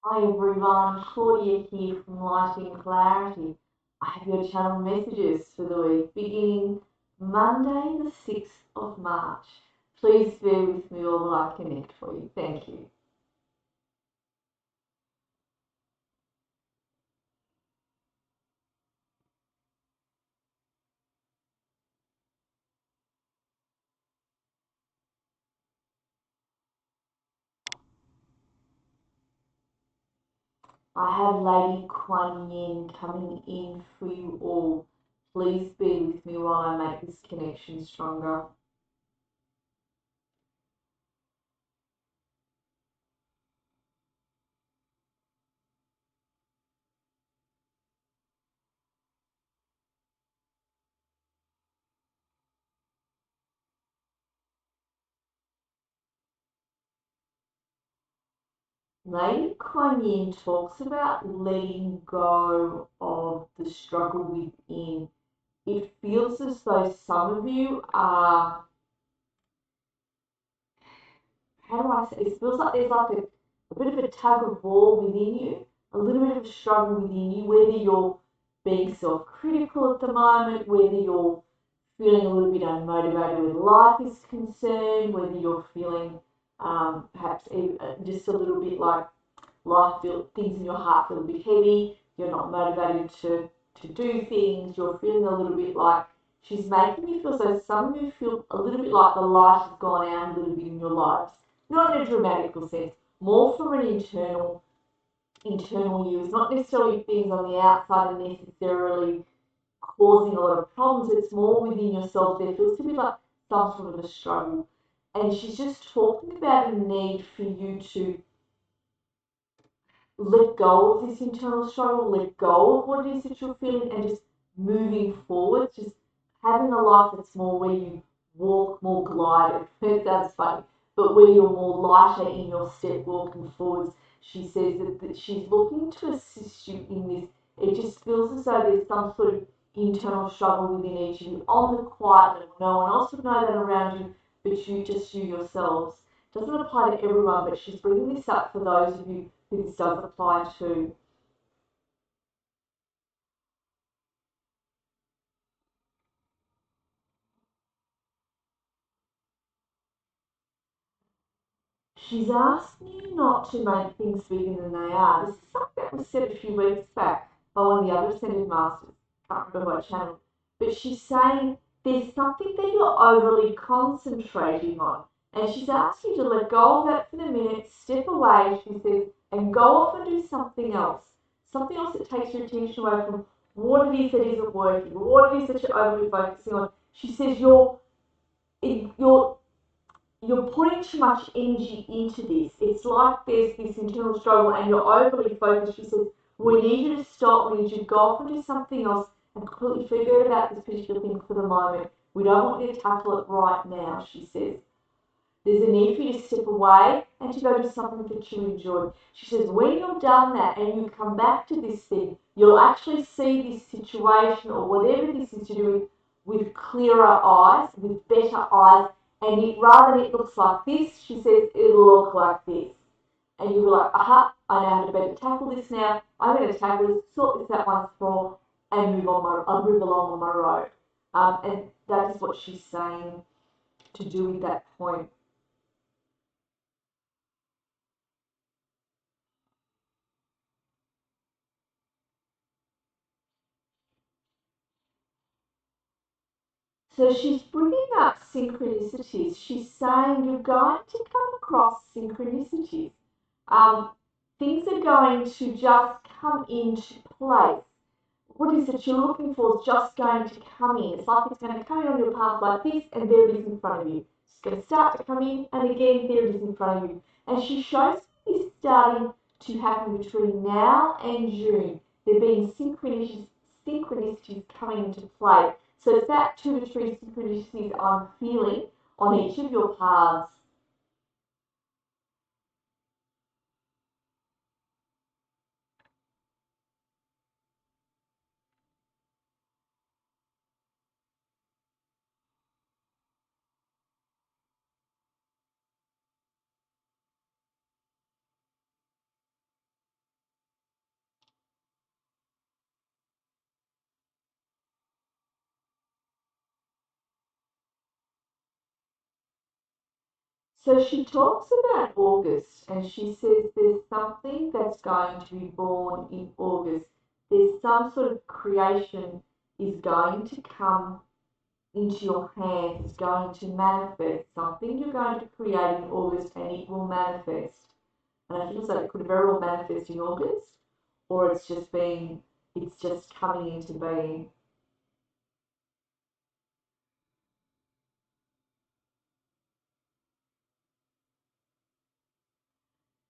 Hi everyone, Claudia here from Light and Clarity. I have your channel messages for the week beginning Monday the 6th of March. Please bear with me while I connect for you. Thank you. I have Lady Kuan Yin coming in for you all. Please bear with me while I make this connection stronger. Lady Kuan Yin talks about letting go of the struggle within. It feels as though some of you are, how do I say, it feels like there's like a bit of a tug of war within you, a little bit of a struggle within you, whether you're being self critical at the moment, whether you're feeling a little bit unmotivated where life is concerned, whether you're feeling perhaps just a little bit like things in your heart feel a bit heavy, you're not motivated to do things, you're feeling a little bit like she's making you feel so some of you feel a little bit like the light has gone out a little bit in your lives. Not in a dramatical sense, more from an internal use, not necessarily things on the outside are necessarily causing a lot of problems. It's more within yourself. There feels to be like some sort of a struggle. And she's just talking about a need for you to let go of this internal struggle, let go of what it is that you're feeling, and just moving forward, just having a life that's more where you walk more glided. That's funny, but where you're more lighter in your step walking forwards. She says that she's looking to assist you in this. It just feels as though there's some sort of internal struggle within each of you on the quiet level. No one else would know that around you, but you yourselves. Doesn't apply to everyone, but she's bringing this up for those of you who this does apply to. She's asking you not to make things bigger than they are. This is something that was said a few weeks back by one of the other ascended masters. Can't remember what channel. But she's saying there's something that you're overly concentrating on. And she's asked you to let go of that for the minute, step away, she says, and go off and do something else. Something else that takes your attention away from what it is that isn't working, what it is that you're overly focusing on. She says you're you're putting too much energy into this. It's like there's this internal struggle and you're overly focused. She says, we need you to stop, we need you to go off and do something else and completely forget about this particular thing for the moment. We don't want you to tackle it right now, she says. There's a need for you to step away and to go do something that you enjoy. She says, when you've done that and you come back to this thing, you'll actually see this situation or whatever this is to do with clearer eyes, with better eyes, and rather than it looks like this, she says, it'll look like this. And you'll be like, aha, I know how to better tackle this now. I'm going to tackle this, sort this out once for all, and I'll move along on my road. And that is what she's saying to do with that point. So she's bringing up synchronicities. She's saying you're going to come across synchronicities. Um, Things are going to just come into place. What is it you're looking for is just going to come in. It's like it's going to come in on your path like this, and there it is in front of you. It's going to start to come in, and again, there it is in front of you. And she shows this starting to happen between now and June. There being synchronicities coming into play. So it's that 2 to 3 synchronicities I'm feeling on each of your paths. So she talks about August and she says there's something that's going to be born in August. There's some sort of creation is going to come into your hands, is going to manifest. Something you're going to create in August and it will manifest. And I feel like it could very well manifest in August, or it's just coming into being.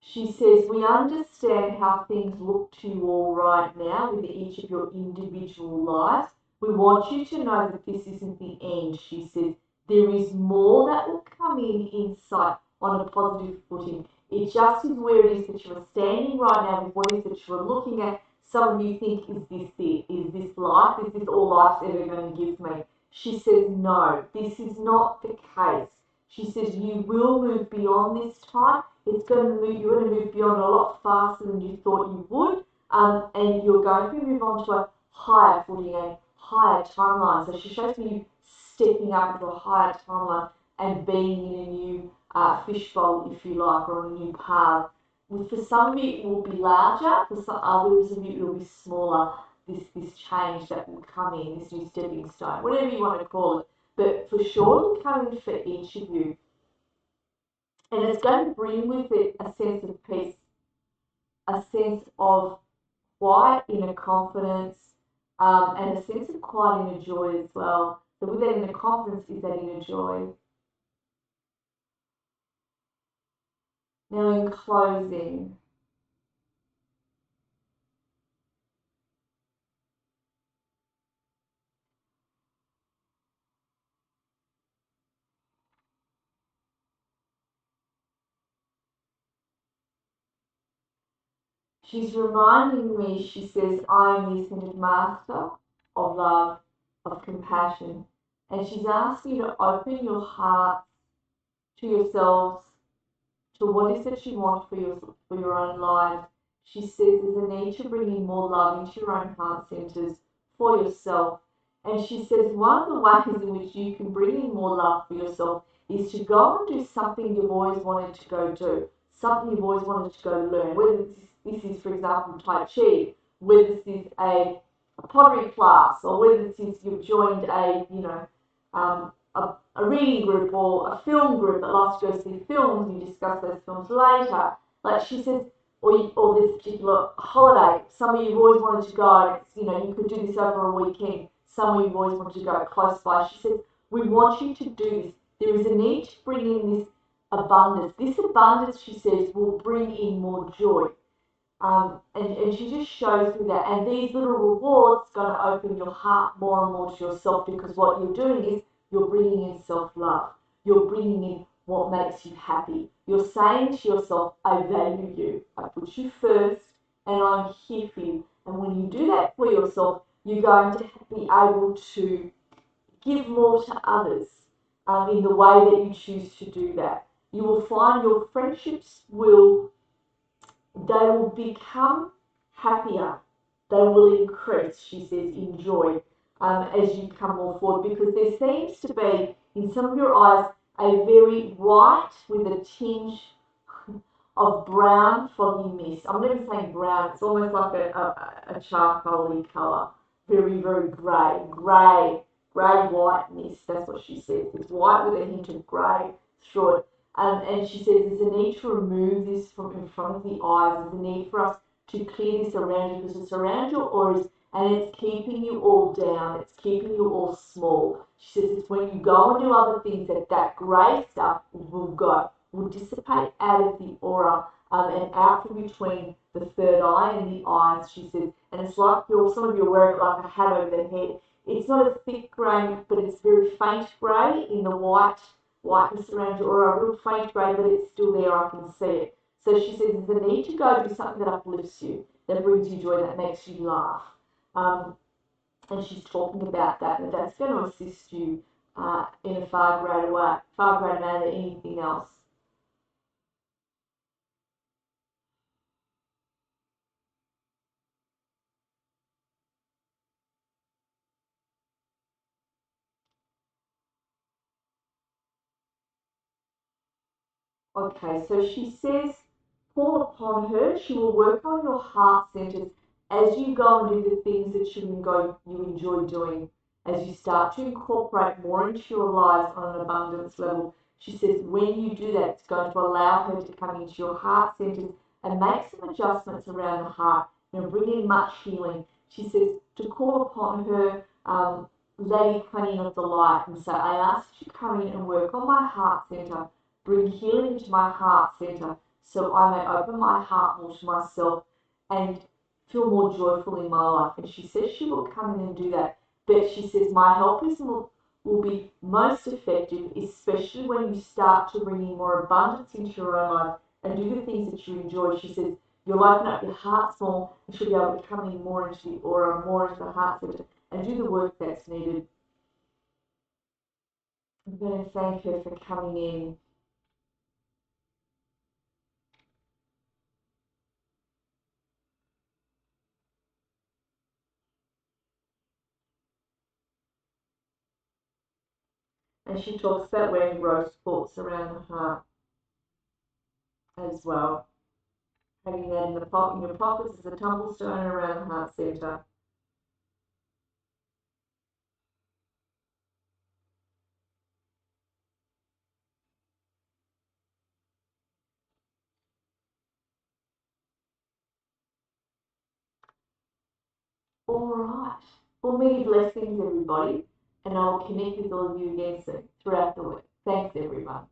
She says, we understand how things look to you all right now with each of your individual lives. We want you to know that this isn't the end. She says, there is more that will come in sight on a positive footing. It just is where it is that you are standing right now with what it is that you are looking at. Some of you think, is this it? Is this life? Is this all life's ever going to give me? She says, no, this is not the case. She says, you will move beyond this time. It's going to move, you're going to move beyond a lot faster than you thought you would. And you're going to move on to a higher footing, a higher timeline. So she shows me you stepping up into a higher timeline and being in a new fishbowl, if you like, or on a new path. For some of you, it will be larger. For some others of you, it will be smaller. This change that will come in, this new stepping stone, whatever you want to call it. But for sure, it'll come in for each of you. And it's going to bring with it a sense of peace, a sense of quiet inner confidence, and a sense of quiet inner joy as well. So with that inner confidence is that inner joy. Now in closing, she's reminding me, she says, I am the ascended master of love, of compassion. And she's asking you to open your heart to yourselves, to what is it you want for your own life. She says there's a need to bring in more love into your own heart centers for yourself. And she says one of the ways in which you can bring in more love for yourself is to go and do something you've always wanted to go do, something you've always wanted to go learn, whether this is, for example, Tai Chi, whether this is a pottery class, or whether this is you've joined a reading group or a film group that likes to go see films and you discuss those films later. Like she says, or this particular holiday, somewhere you've always wanted to go, you could do this over a weekend, somewhere you've always wanted to go close by. She says, we want you to do this. There is a need to bring in this abundance. This abundance, she says, will bring in more joy. And she just shows me that. And these little rewards are going to open your heart more and more to yourself, because what you're doing is you're bringing in self-love. You're bringing in what makes you happy. You're saying to yourself, I value you. I put you first and I'm here for you. And when you do that for yourself, you're going to be able to give more to others in the way that you choose to do that. You will find your friendships they will become happier. They will increase, she says, in joy as you come more forward, because there seems to be in some of your eyes a very white with a tinge of brown foggy mist. I'm not even saying brown, it's almost like a charcoaly colour. Very, very grey white mist. That's what she says. It's white with a hint of grey through it. And she says there's a need to remove this from in front of the eyes. There's a need for us to clear this around you, because it's around your auras and it's keeping you all down. It's keeping you all small. She says it's when you go and do other things that grey stuff will dissipate out of the aura and out from between the third eye and the eyes, she says. And it's like some of you are wearing like a hat over their head. It's not a thick grey, but it's very faint grey in the whiteness around your aura, a real faint grey, but it's still there, I can see it. So she says there's a need to go do something that uplifts you, that brings you joy, that makes you laugh. And she's talking about that, and that's going to assist you in a far greater manner than anything else. Okay, so she says, call upon her. She will work on your heart centers as you go and do the things that you enjoy doing. As you start to incorporate more into your lives on an abundance level, she says, when you do that, it's going to allow her to come into your heart centers and make some adjustments around the heart, bring in much healing. She says to call upon her, Lady Kuan Yin of the light, and say, I ask you to come in and work on my heart center, bring healing into my heart center, so I may open my heart more to myself and feel more joyful in my life. And she says she will come in and do that. But she says my help will be most effective, especially when you start to bring in more abundance into your own life and do the things that you enjoy. She says you'll open up your heart more and she'll be able to come in more into the aura, more into the heart center and do the work that's needed. I'm going to thank her for coming in. And she talks about wearing rose quartz around the heart as well. Having that in your pockets as a tumblestone around the heart center. All right. Well, many blessings, everybody, and I'll connect with all of you again soon throughout the week. Thanks, everyone.